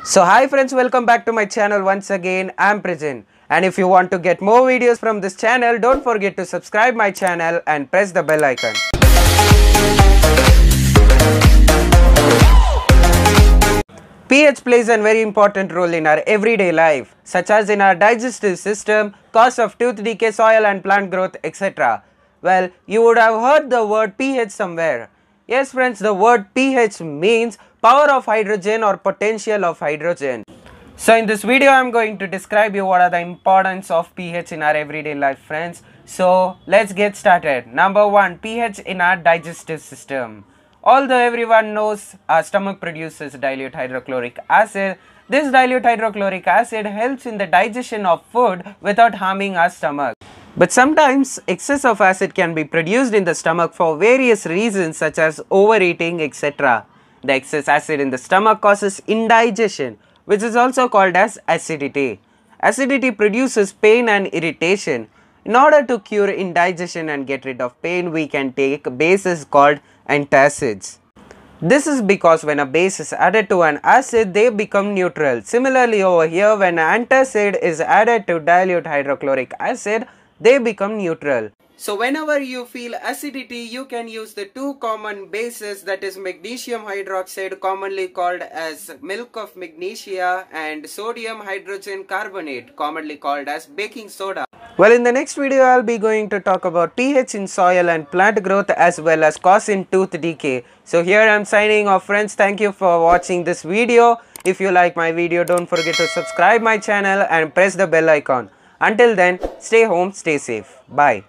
So hi friends, welcome back to my channel once again. I'm Prajin, and if you want to get more videos from this channel, don't forget to subscribe my channel and press the bell icon. pH plays a very important role in our everyday life, such as in our digestive system, cause of tooth decay, soil and plant growth, etc. Well, you would have heard the word pH somewhere. Yes friends, the word pH means power of hydrogen or potential of hydrogen. So in this video I am going to describe you what are the importance of pH in our everyday life friends. So let's get started. Number 1, pH in our digestive system. Although everyone knows our stomach produces dilute hydrochloric acid, this dilute hydrochloric acid helps in the digestion of food without harming our stomach. But sometimes excess of acid can be produced in the stomach for various reasons such as overeating, etc. The excess acid in the stomach causes indigestion, which is also called as acidity. Acidity produces pain and irritation. In order to cure indigestion and get rid of pain, we can take bases called antacids. This is because when a base is added to an acid, they become neutral. Similarly over here, when an antacid is added to dilute hydrochloric acid, they become neutral. So whenever you feel acidity, you can use the two common bases, that is magnesium hydroxide, commonly called as milk of magnesia, and sodium hydrogen carbonate, commonly called as baking soda. Well, in the next video I'll be going to talk about pH in soil and plant growth as well as cause in tooth decay. So here I'm signing off friends. Thank you for watching this video. If you like my video, don't forget to subscribe my channel and press the bell icon. Until then, stay home, stay safe. Bye.